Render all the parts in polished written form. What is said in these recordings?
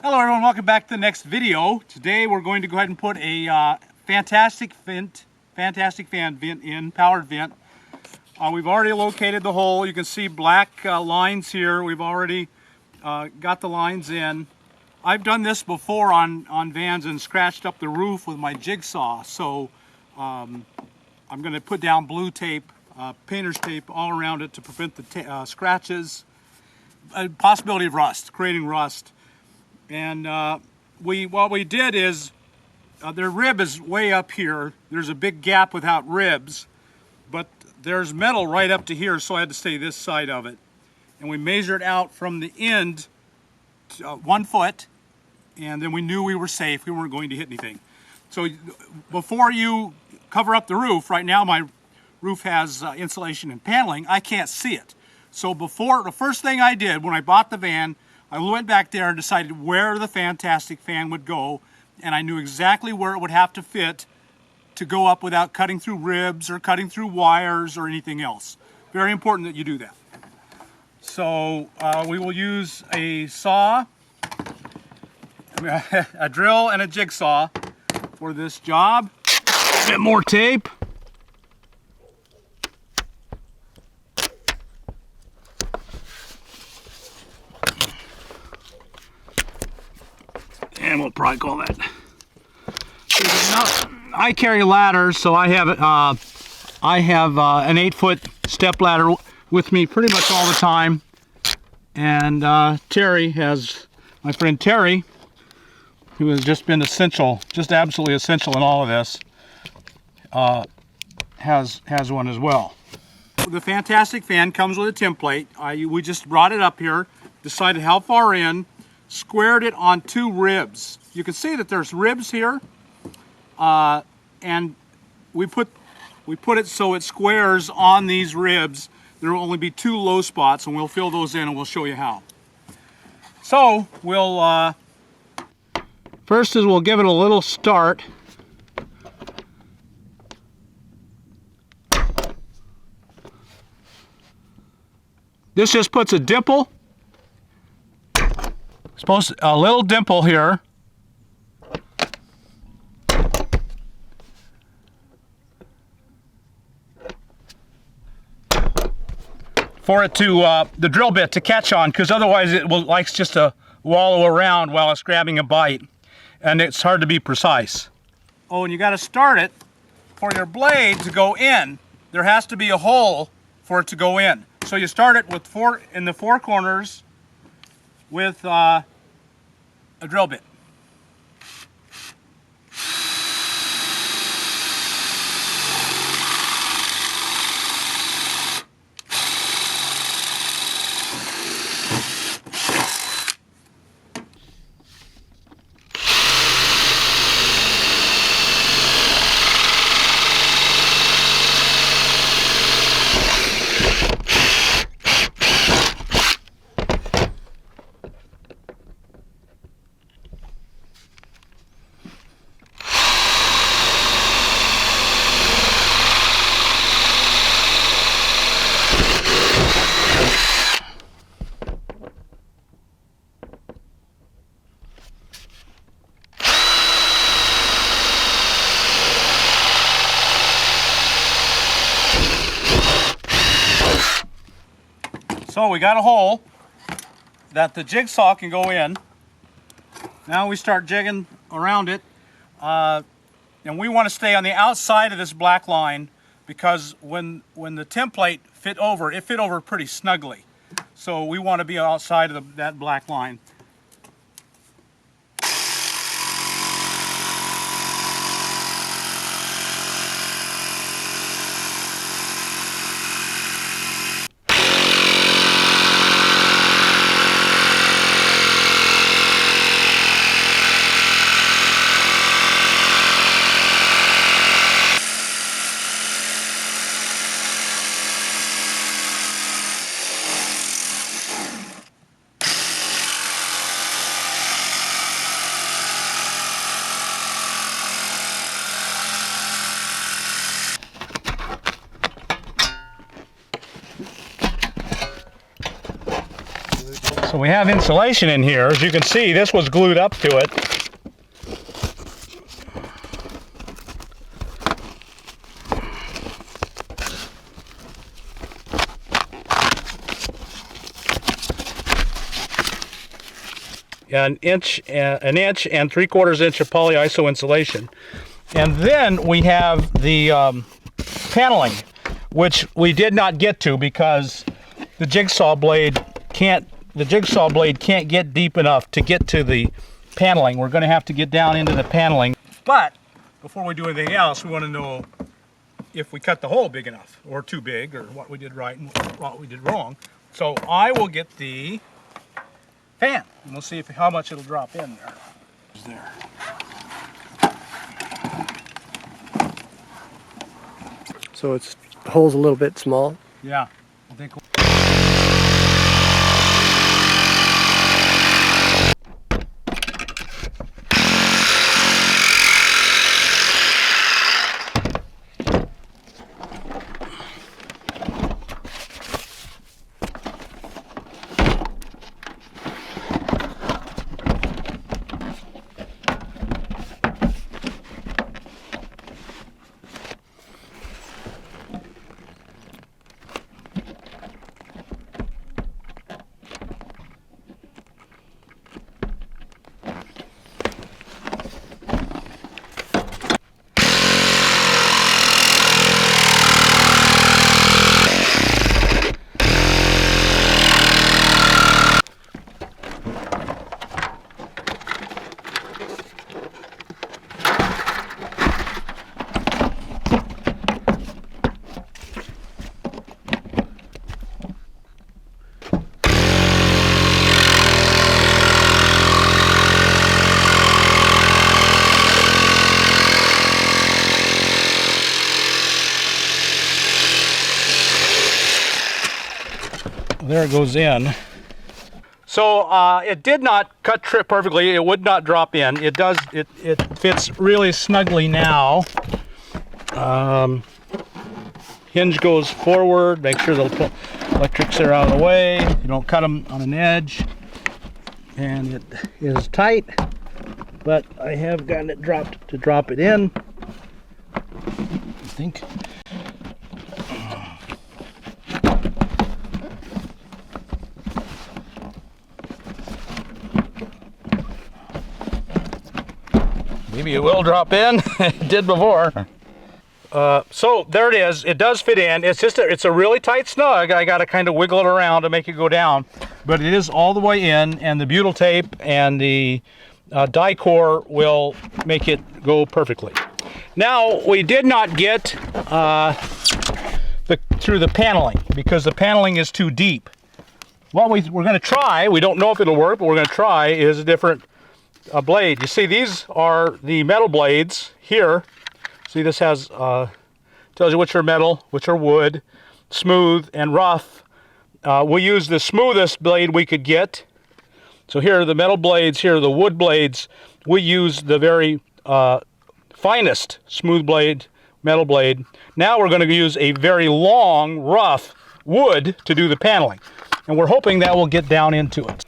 Hello everyone, welcome back to the next video. Today we're going to go ahead and put a fantastic fan vent in, powered vent. We've already located the hole. You can see black lines here. We've already got the lines in. I've done this before on vans and scratched up the roof with my jigsaw. So I'm going to put down blue tape, painter's tape all around it to prevent the scratches, possibility of rust, creating rust. And what we did is, their rib is way up here. There's a big gap without ribs, but there's metal right up to here, so I had to stay this side of it. And we measured out from the end to, 1 foot, and then we knew we were safe. We weren't going to hit anything. So before you cover up the roof, right now my roof has insulation and paneling, I can't see it. So the first thing I did when I bought the van, I went back there and decided where the fantastic fan would go, and I knew exactly where it would have to fit to go up without cutting through ribs or cutting through wires or anything else. Very important that you do that. So we will use a saw, a drill and a jigsaw for this job. A bit more tape. And we'll probably call that. I carry ladders, so I have an 8-foot step ladder with me pretty much all the time. And Terry has, my friend Terry, who has just been essential, just absolutely essential in all of this, has one as well. The fantastic fan comes with a template. We just brought it up here, decided how far in, squared it on 2 ribs. You can see that there's ribs here, and we put it so it squares on these ribs. There will only be 2 low spots, and we'll fill those in and we'll show you how. So we'll first is we'll give it a little start. This just puts a dimple. A little dimple here. For it to, the drill bit to catch on, because otherwise it likes just to wallow around while it's grabbing a bite, and it's hard to be precise. Oh, and you got to start it for your blade to go in. There has to be a hole for it to go in. So you start it with in the 4 corners with a drill bit. So we got a hole that the jigsaw can go in. Now we start jigging around it, and we want to stay on the outside of this black line, because when the template fit over, it fit over pretty snugly. So we want to be outside of that black line. So we have insulation in here. As you can see, this was glued up to it. An inch and 3/4 inch of polyiso insulation. And then we have the paneling, which we did not get to because the jigsaw blade can't get deep enough to get to the paneling. We're going to have to get down into the paneling. But before we do anything else, we want to know if we cut the hole big enough or too big, or what we did right and what we did wrong. So I will get the fan and we'll see how much it'll drop in there. So the hole's a little bit small. Yeah, I think. There it goes in. So it did not cut perfectly. It would not drop in. It does. It fits really snugly now. Hinge goes forward. Make sure the electrics are out of the way. You don't cut them on an edge. And it is tight, but I have gotten it dropped to drop it in. I think. Maybe it will drop in. It did before. So there it is. It does fit in. It's a really tight snug. I got to kind of wiggle it around to make it go down, but it is all the way in, and the butyl tape and the die core will make it go perfectly. Now we did not get through the paneling because the paneling is too deep. What we're going to try, we don't know if it'll work, but we're going to try, is a different blade. You see, these are the metal blades here. See, this has tells you which are metal, which are wood, smooth and rough. We use the smoothest blade we could get. So here are the metal blades, here are the wood blades. We use the very finest smooth blade, metal blade. Now we're going to use a very long, rough wood to do the paneling. And we're hoping that will get down into it.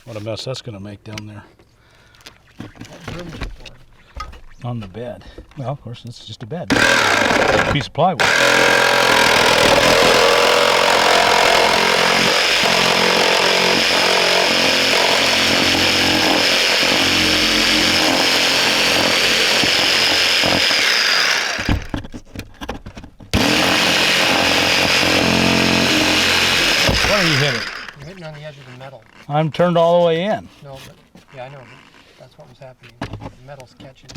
What a mess that's going to make down there. On the bed. Well, of course, it's just a bed. A piece of plywood. Where are you hitting? You're hitting on the edge of the metal. I'm turned all the way in. No, but yeah, I know. But that's what was happening. The metal's catching.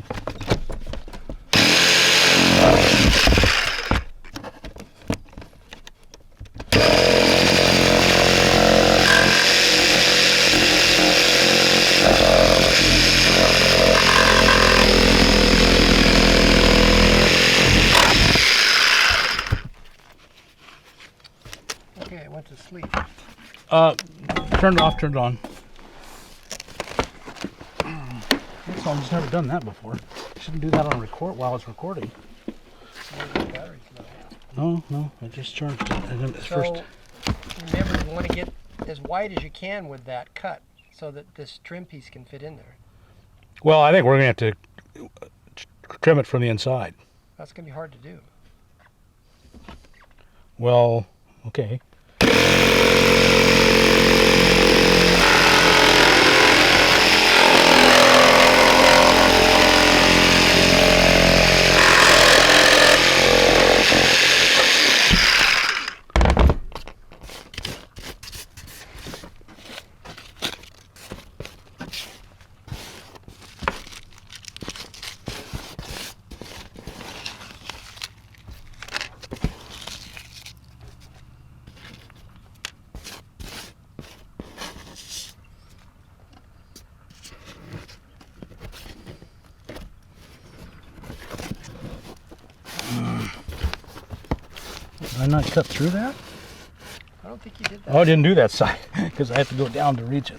Okay, it went to sleep. Turned it off, turned it on. That's all, I've just never done that before. Shouldn't do that on record while it's recording. Maybe the battery's low. No, I just charged it. And then it's So, first. remember, you want to get as wide as you can with that cut so that this trim piece can fit in there. Well, I think we're going to have to trim it from the inside. That's going to be hard to do. Well, okay. Did I not cut through that? I don't think you did that. Oh, I didn't do that side because I have to go down to reach it.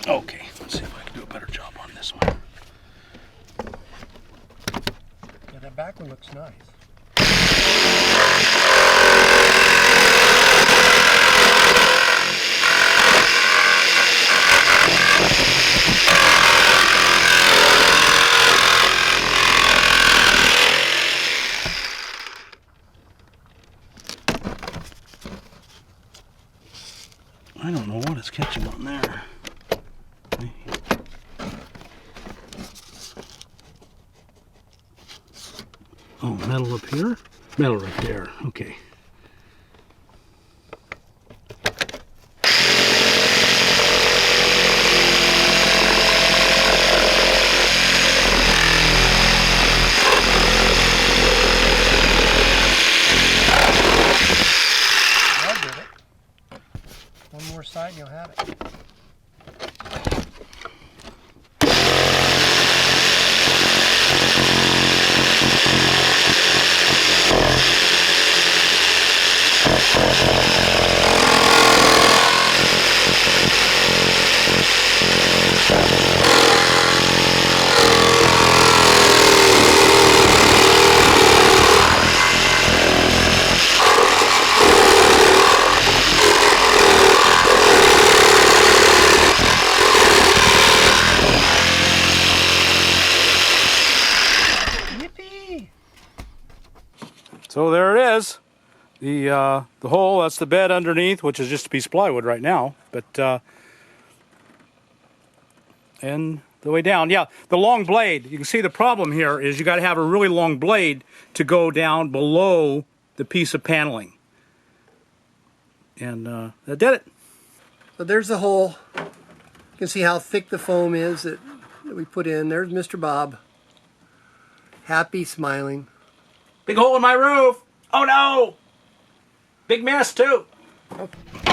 Okay, let's see if I can do a better job on this one. Yeah, that back one looks nice. I don't know what is catching on there. Oh, metal up here? Metal right there. Okay. I did it. One more side and you'll have it. Yippee! So there it is. The hole, that's the bed underneath, which is just a piece of plywood right now. But and the way down, yeah, the long blade. You can see the problem here is you got to have a really long blade to go down below the piece of paneling. And that did it. So there's the hole. You can see how thick the foam is that we put in. There's Mr. Bob. Happy, smiling. Big hole in my roof. Oh no! Big mess too. Okay.